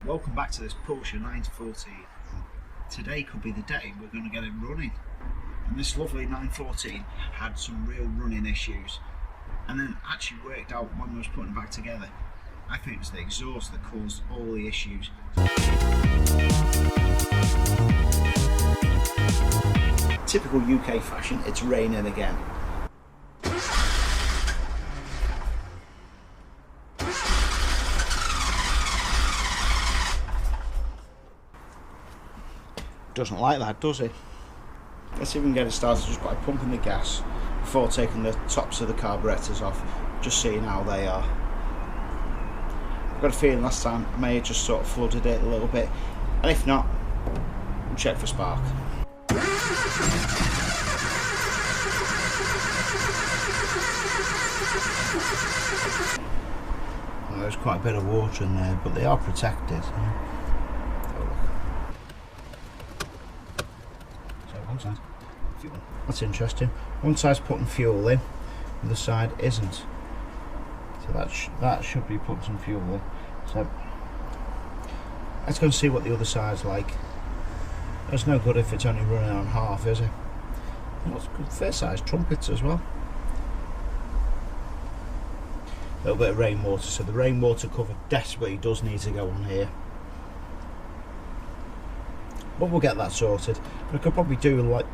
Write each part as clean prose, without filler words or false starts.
Welcome back to this Porsche 914. Today could be the day we're going to get it running. And this lovely 914 had some real running issues, and then actually worked out when I was putting it back together. I think it was the exhaust that caused all the issues. Typical UK fashion, it's raining again. Doesn't like that, does it? Let's see if we can get it started just by pumping the gas before taking the tops of the carburetors off, just seeing how they are. I've got a feeling last time I may have just sort of flooded it a little bit, and if not, we'll check for spark. Well, there's quite a bit of water in there, but they are protected. That's interesting. One side's putting fuel in, the other side isn't. So that should be putting some fuel in. So let's go and see what the other side's like. It's no good if it's only running on half, is it? Well, it's good, fair size trumpets as well. A little bit of rainwater, so the rainwater cover desperately does need to go on here. But we'll get that sorted. I could probably do like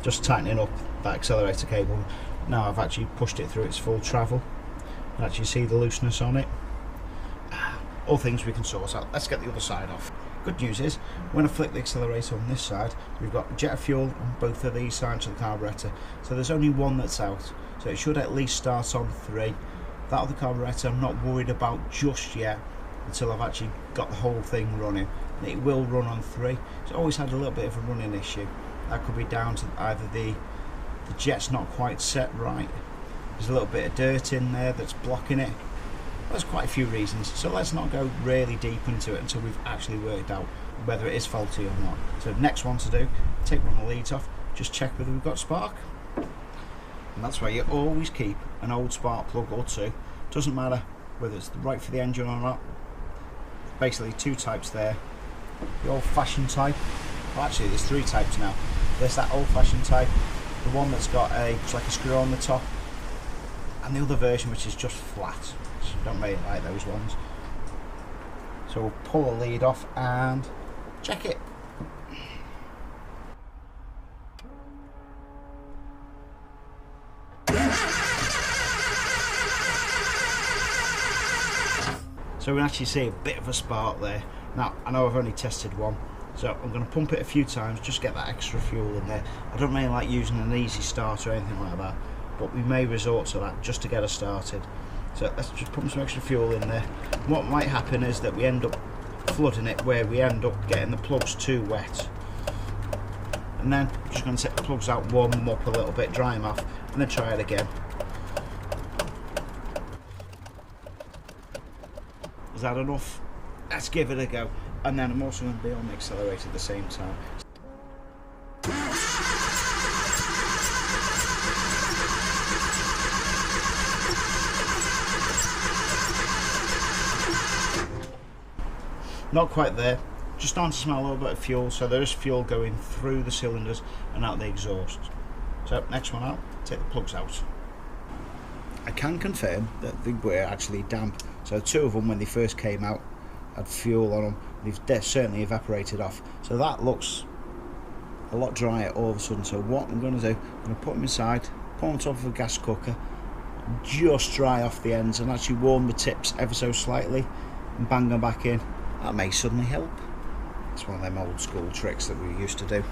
just tightening up that accelerator cable. Now I've actually pushed it through its full travel. You can actually see the looseness on it. All things we can sort out. Let's get the other side off. Good news is, when I flick the accelerator on this side, we've got jet fuel on both of these sides of the carburetor. So there's only one that's out. So it should at least start on 3. That other carburetor I'm not worried about just yet until I've actually got the whole thing running. It will run on 3. It's always had a little bit of a running issue. That could be down to either the jet's not quite set right. There's a little bit of dirt in there that's blocking it. There's quite a few reasons, so let's not go really deep into it until we've actually worked out whether it is faulty or not. So next one to do, take one of the leads off, just check whether we've got spark. And that's why you always keep an old spark plug or two. Doesn't matter whether it's right for the engine or not. Basically 2 types there. The old-fashioned type. Well, actually there's 3 types now. There's that old-fashioned type, the one that's got just like a screw on the top, and the other version which is just flat. Don't really like those ones. So we'll pull the lead off and check it. So we can actually see a bit of a spark there. Now I know I've only tested one, so I'm going to pump it a few times, just get that extra fuel in there. I don't really like using an easy start or anything like that, but we may resort to that just to get us started. So let's just pump some extra fuel in there. What might happen is that we end up flooding it, where we end up getting the plugs too wet. And then I'm just going to take the plugs out, warm them up a little bit, dry them off, and then try it again. Is that enough? Let's give it a go. And then I'm also going to be on the accelerator at the same time. Not quite there, just starting to smell a little bit of fuel, so there is fuel going through the cylinders and out the exhaust. So next one out, take the plugs out. I can confirm that they were actually damp, so 2 of them when they first came out had fuel on them. They've certainly evaporated off, so that looks a lot drier all of a sudden. So what I'm going to do, I'm going to put them inside, put them on top of a gas cooker, just dry off the ends and actually warm the tips ever so slightly and bang them back in. That may suddenly help. It's one of them old school tricks that we used to do.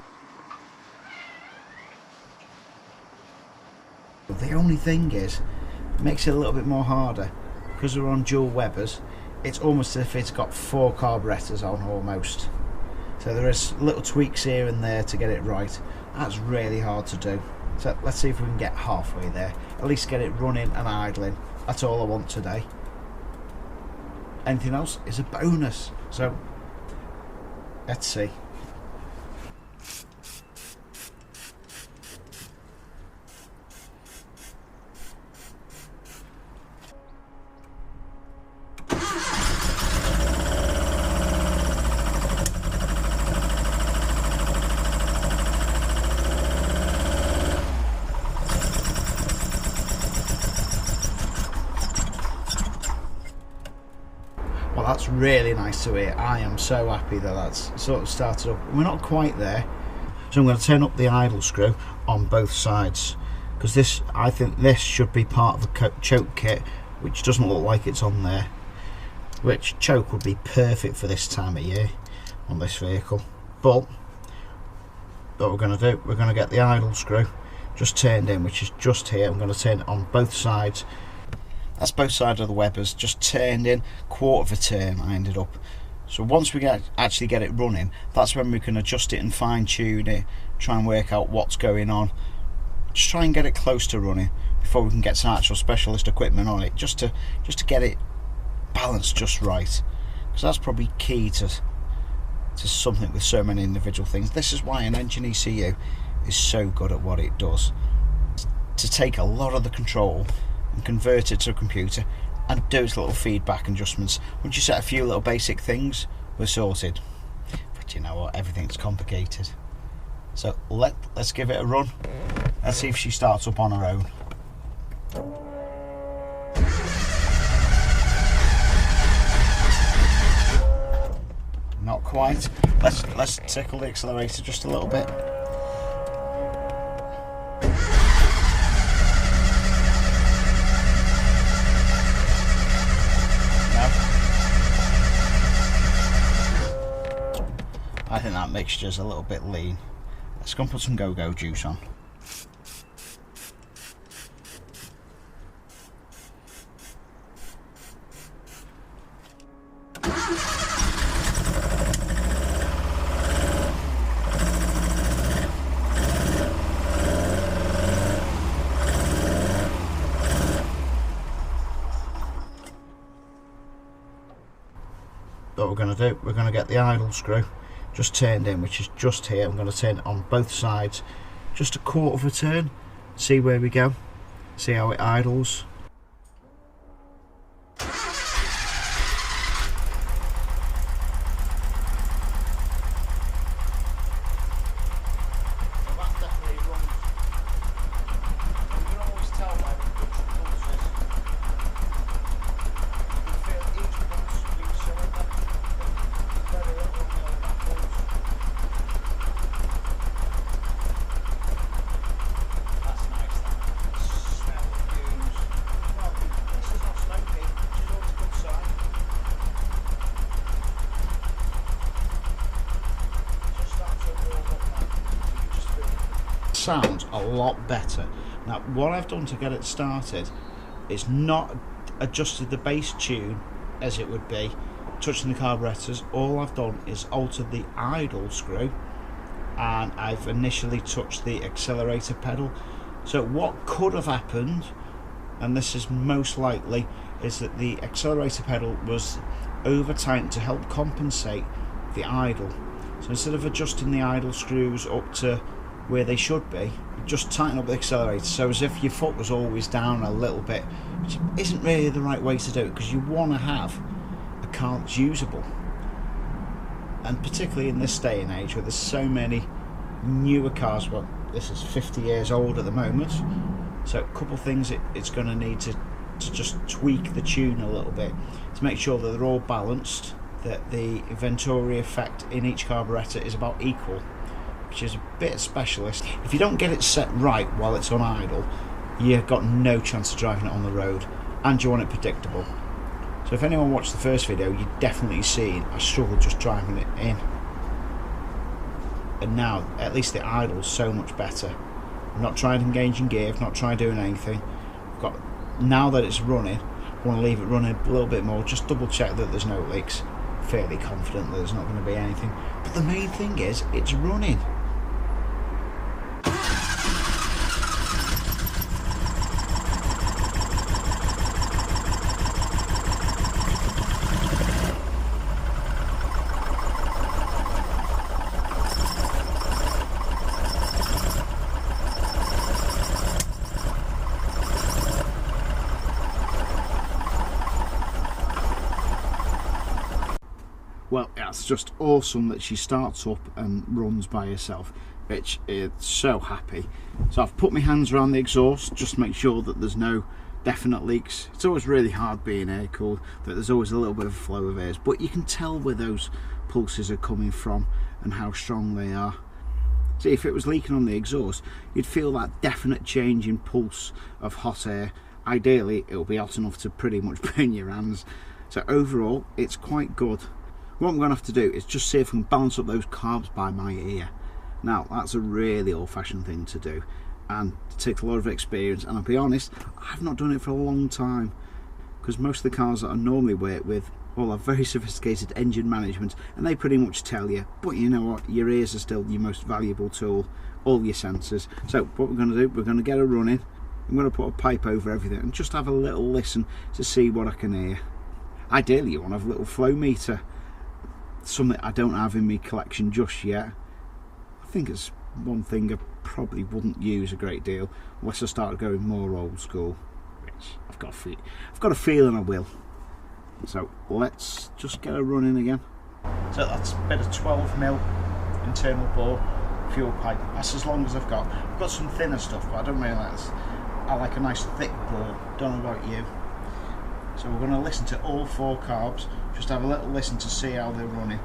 But the only thing is, it makes it a little bit more harder because we're on dual Webers. It's almost as if it's got 4 carburetors on almost. So there is little tweaks here and there to get it right. That's really hard to do. So let's see if we can get halfway there. At least get it running and idling. That's all I want today. Anything else is a bonus. So let's see. Well, that's really nice to hear. I am so happy that that's sort of started up. We're not quite there, so I'm going to turn up the idle screw on both sides, because this, I think this should be part of the choke kit, which doesn't look like it's on there, which choke would be perfect for this time of year on this vehicle. But what we're going to do, we're going to get the idle screw just turned in, which is just here. I'm going to turn it on both sides. That's both sides of the Webers, just turned in, quarter of a turn I ended up. So once we actually get it running, that's when we can adjust it and fine tune it, try and work out what's going on. Just try and get it close to running before we can get some actual specialist equipment on it, just to get it balanced just right. Because that's probably key to something with so many individual things. This is why an engine ECU is so good at what it does. To take a lot of the control and convert it to a computer and do its little feedback adjustments. Once you set a few little basic things, we're sorted. But you know what, everything's complicated. So let's give it a run. Let's see if she starts up on her own. Not quite. Let's tickle the accelerator just a little bit. I think that mixture's a little bit lean. Let's go and put some go-go juice on. What we're going to do, we're going to get the idle screw just turned in, which is just here. I'm going to turn it on both sides, just a quarter of a turn, see where we go, see how it idles. Sounds a lot better. Now what I've done to get it started is not adjusted the bass tune as it would be touching the carburetors. All I've done is altered the idle screw, and I've initially touched the accelerator pedal. So what could have happened, and this is most likely, is that the accelerator pedal was over tightened to help compensate the idle. So instead of adjusting the idle screws up to where they should be, just tighten up the accelerator, so as if your foot was always down a little bit, which isn't really the right way to do it, because you want to have a car that's usable. And particularly in this day and age where there's so many newer cars, well, this is 50 years old at the moment, so a couple of things it's going to need to just tweak the tune a little bit to make sure that they're all balanced, that the Venturi effect in each carburetor is about equal, which is a bit specialist. If you don't get it set right while it's on idle, you've got no chance of driving it on the road, and you want it predictable. So if anyone watched the first video, you've definitely seen I struggled just driving it in. And now, at least the idle's so much better. I've not tried engaging gear, I've not tried doing anything. Now that it's running, I want to leave it running a little bit more, just double check that there's no leaks. Fairly confident that there's not going to be anything. But the main thing is, it's running. Well, it's just awesome that she starts up and runs by herself, which is so happy. So I've put my hands around the exhaust just to make sure that there's no definite leaks. It's always really hard being air cooled, that there's always a little bit of a flow of airs, but you can tell where those pulses are coming from and how strong they are. See, if it was leaking on the exhaust, you'd feel that definite change in pulse of hot air. Ideally, it'll be hot enough to pretty much burn your hands. So overall, it's quite good. What I'm going to have to do is just see if I can balance up those carbs by my ear. Now, that's a really old-fashioned thing to do, and it takes a lot of experience, and I'll be honest, I've not done it for a long time, because most of the cars that I normally work with all have very sophisticated engine management, and they pretty much tell you, but you know what, your ears are still your most valuable tool, all your sensors. So what we're going to do, we're going to get a run in, I'm going to put a pipe over everything and just have a little listen to see what I can hear. Ideally you want to have a little flow meter, something I don't have in my collection just yet. I think it's one thing I probably wouldn't use a great deal unless I started going more old school, which I've got a feeling I will. So let's just get a run in again. So that's a bit of 12mm internal bore fuel pipe. That's as long as I've got. I've got some thinner stuff, but I don't really like this. I like a nice thick bore. Don't know about you. So we're going to listen to all 4 carbs, just have a little listen to see how they're running.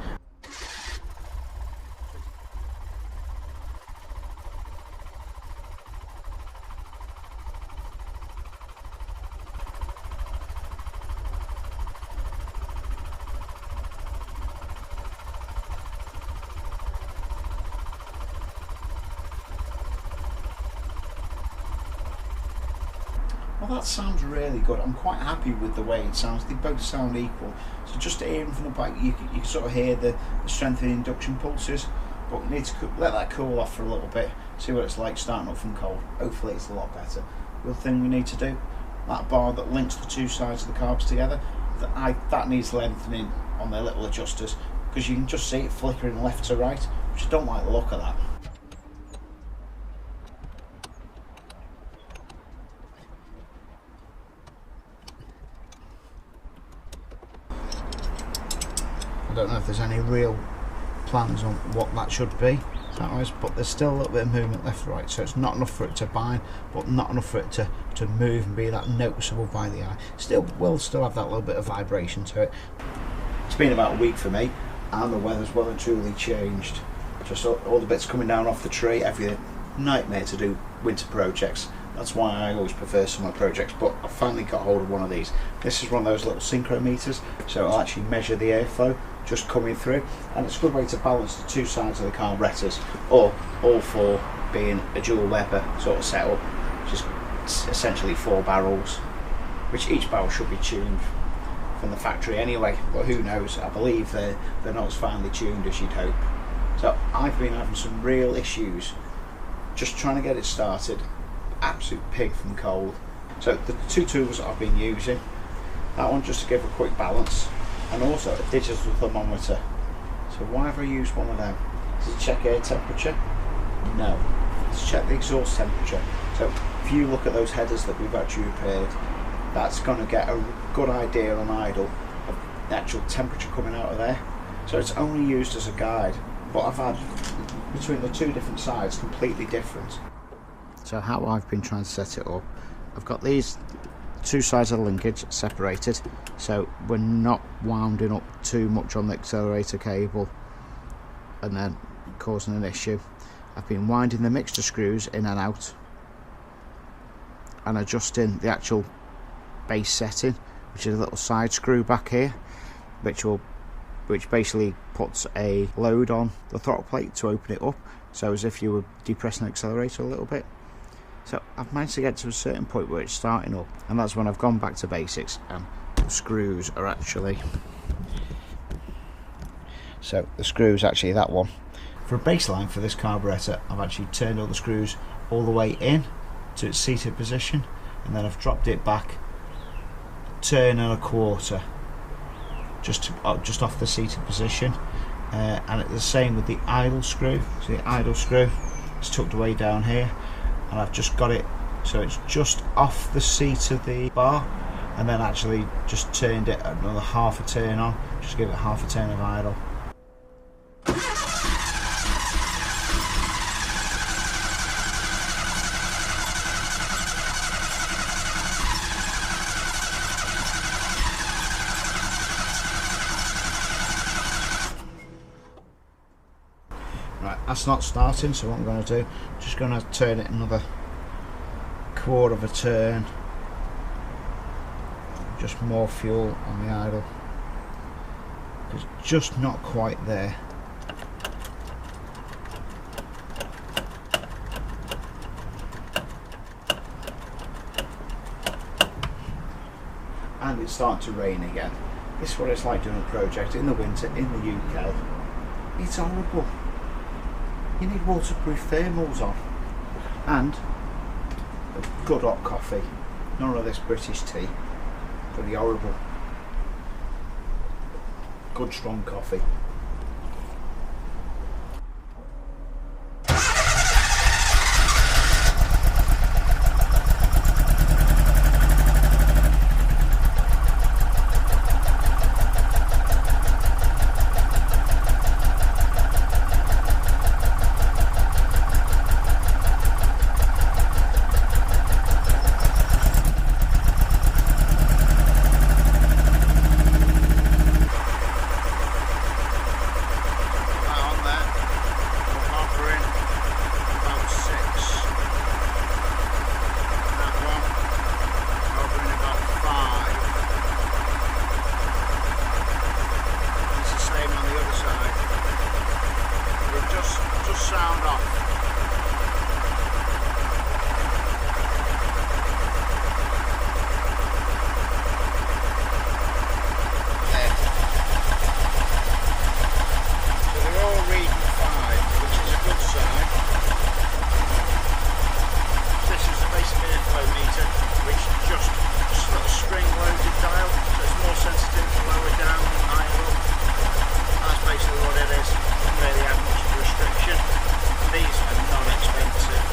Well, that sounds really good. I'm quite happy with the way it sounds. They both sound equal. So just hearing from the back, you can sort of hear the strength of the induction pulses. But you need to let that cool off for a little bit. See what it's like starting up from cold. Hopefully it's a lot better. The other thing we need to do, that bar that links the 2 sides of the carbs together, that needs lengthening on their little adjusters, because you can just see it flickering left to right, which I don't like the look of that. I don't know if there's any real plans on what that should be, but there's still a little bit of movement left to right, so it's not enough for it to bind, but not enough for it to move and be that noticeable by the eye. Will still have that little bit of vibration to it. It's been about a week for me, and the weather's well and truly changed. Just all the bits coming down off the tree, everything. Nightmare to do winter projects. That's why I always prefer summer projects, but I finally got hold of one of these. This is one of those little synchrometers, so it'll actually measure the airflow just coming through, and it's a good way to balance the 2 sides of the carburetors, or all 4 being a dual Weber sort of setup, which is essentially 4 barrels, which each barrel should be tuned from the factory anyway, but who knows, I believe they're not as finely tuned as you'd hope. So I've been having some real issues just trying to get it started. Absolute pig from cold. So the 2 tools that I've been using, that one just to give a quick balance, and also a digital thermometer. So why have I used one of them? To check air temperature? No. To check the exhaust temperature. So if you look at those headers that we've actually repaired, that's going to get a good idea on idle of the actual temperature coming out of there. So it's only used as a guide, but I've had between the 2 different sides completely different. So how I've been trying to set it up, I've got these 2 sides of the linkage separated, so we're not wounding up too much on the accelerator cable and then causing an issue. I've been winding the mixture screws in and out and adjusting the actual base setting, which is a little side screw back here, which basically puts a load on the throttle plate to open it up, so as if you were depressing the accelerator a little bit. So I've managed to get to a certain point where it's starting up, and that's when I've gone back to basics, and the screws are actually, so the screws actually that one. For a baseline for this carburetor, I've actually turned all the screws all the way in to its seated position, and then I've dropped it back turn and a quarter just off the seated position, and it's the same with the idle screw. So the idle screw is tucked away down here, and I've just got it so it's just off the seat of the bar, and then actually just turned it another half a turn on, just give it half a turn of idle. Right, that's not starting, so what I'm going to do, just going to turn it another quarter of a turn. Just more fuel on the idle. It's just not quite there. And it's starting to rain again. This is what it's like doing a project in the winter in the UK. It's horrible. You need waterproof thermals on. And a good hot coffee. None of this British tea. Pretty horrible. Good strong coffee. Sound off. There. So they're all reading 5, which is a good sign. This is basically a flow meter, which just a little spring loaded dial, so it's more sensitive to lower down and higher up. That's basically what it is. Doesn't really have much of a restriction. These are not expensive.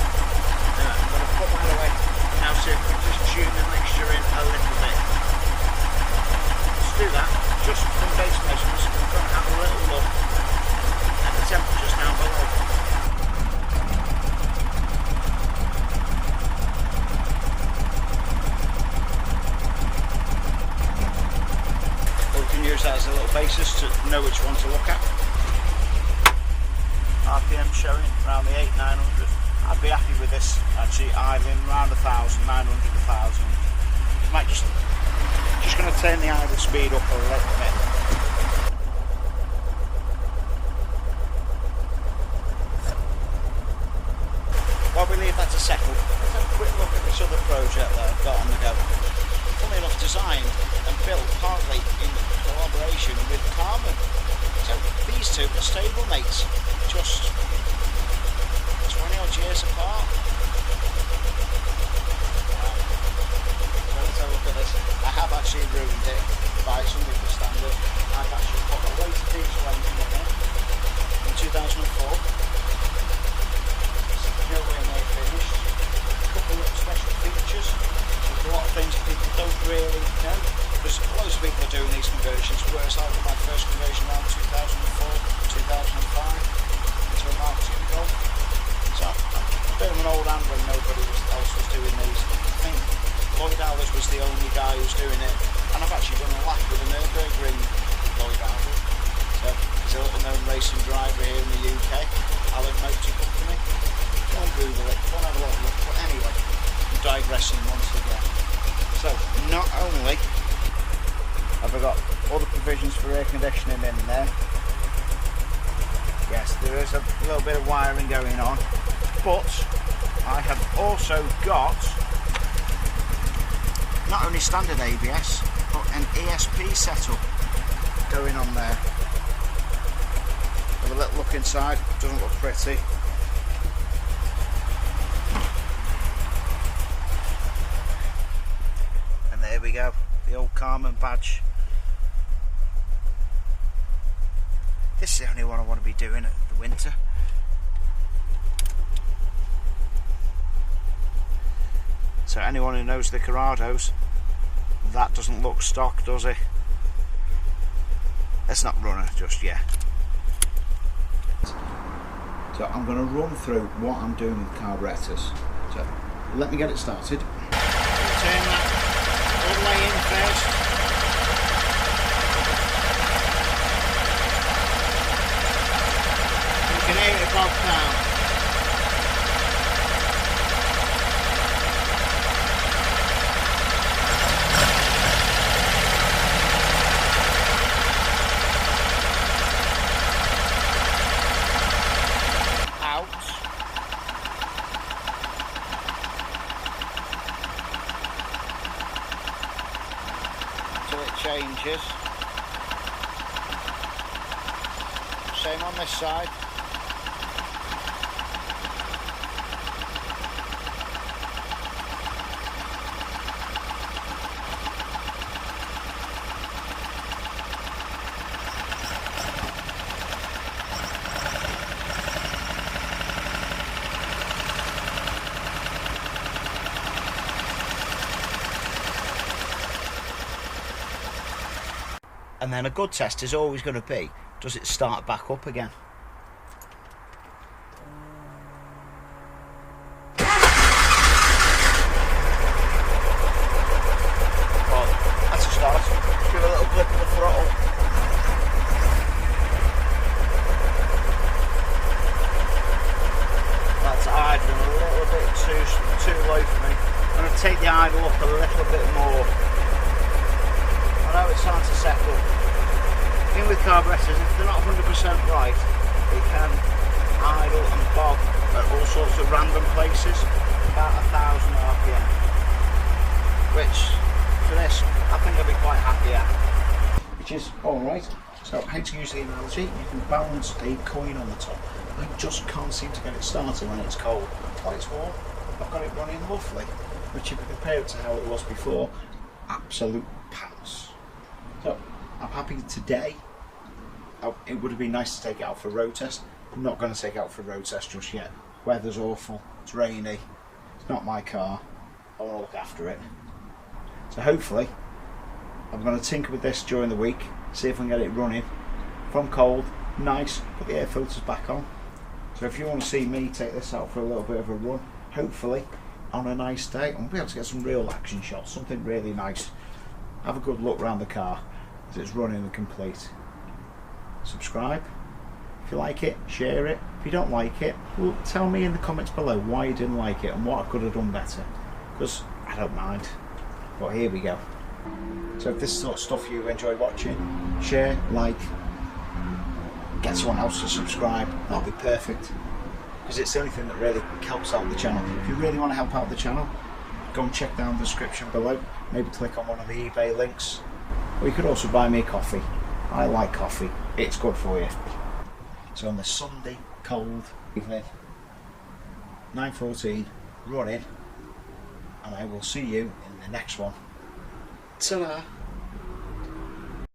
I'm going to put that away now, see if we can just tune the mixture in a little bit. Let's do that just from base measurements. We're going to have a little look at the temperatures down below. We can use that as a little basis to know which one to look at. RPM showing around the 800-900. I'd be happy with this actually idling around 1,000, 900, 1,000. Might just going to turn the idle speed up a little bit. While we leave that to settle, let's have a quick look at this other project that I've got on the go. Funnily enough, designed and built partly in collaboration with Carbon. So these two are stable mates, just 20 odd years apart. Wow. So let's have a look at this. I have actually ruined it by some people's standard. I've actually put a weighted diesel engine in it in 2004. It's nowhere near finished. A couple of special features. There's a lot of things people don't really know. Because loads of people are doing these conversions, whereas I did my first conversion around 2004, 2005 into a Mark II Golf. So I'm a bit of an old hand when nobody else was doing these. I think Lloyd Alders was the only guy who's doing it, and I've actually done a lap with a Nürburgring with Lloyd Alders. So he's a little known racing driver here in the UK, Allen Motor Company. Go and Google it, go and have a little look. But anyway, I'm digressing once again. So not only have I got all the provisions for air conditioning in there. Yes, there is a little bit of wiring going on, but I have also got not only standard ABS, but an ESP setup going on there. Have a little look inside, doesn't look pretty. And there we go, the old Carmen badge. This is the only one I want to be doing at the winter. So anyone who knows the Corrados, that doesn't look stock, does it? Let's not run it just yet. So I'm going to run through what I'm doing with carburetors. So let me get it started. Turn that all the way in first. You can hear it bog down. Out. Till it changes. Same on this side. And then a good test is always going to be, does it start back up again? Well, that's a start. Give a little clip of the throttle. That's idling a little bit too low for me. I'm going to take the idle up a little bit more. I know it's starting to settle. The thing with carburetors, if they're not 100% right, they can idle and bog at all sorts of random places, about 1,000 RPM. Which, for this, I think I'll be quite happy at. Which is alright. So, I hate to use the analogy, you can balance a coin on the top. I just can't seem to get it started when it's cold. When it's warm, I've got it running lovely. Which, if you compare it to how it was before, absolute pants. So, I'm happy today. It would have been nice to take it out for a road test. I'm not going to take it out for a road test just yet. Weather's awful, it's rainy, it's not my car. I want to look after it. So hopefully, I'm going to tinker with this during the week, see if I can get it running from cold, nice, put the air filters back on. So if you want to see me take this out for a little bit of a run, hopefully on a nice day, I'll be able to get some real action shots, something really nice. Have a good look around the car as it's running and complete. Subscribe if you like it, share it. If you don't like it, well, tell me in the comments below why you didn't like it and what I could have done better, because I don't mind. But here we go. So if this is the sort of stuff you enjoy watching, share, like, get someone else to subscribe, that'll be perfect, because it's the only thing that really helps out the channel. If you really want to help out the channel, go and check down the description below, maybe click on one of the eBay links, or you could also buy me a coffee. I like coffee, it's good for you. So on this Sunday cold evening, 9:14, running, and I will see you in the next one. Ta-da!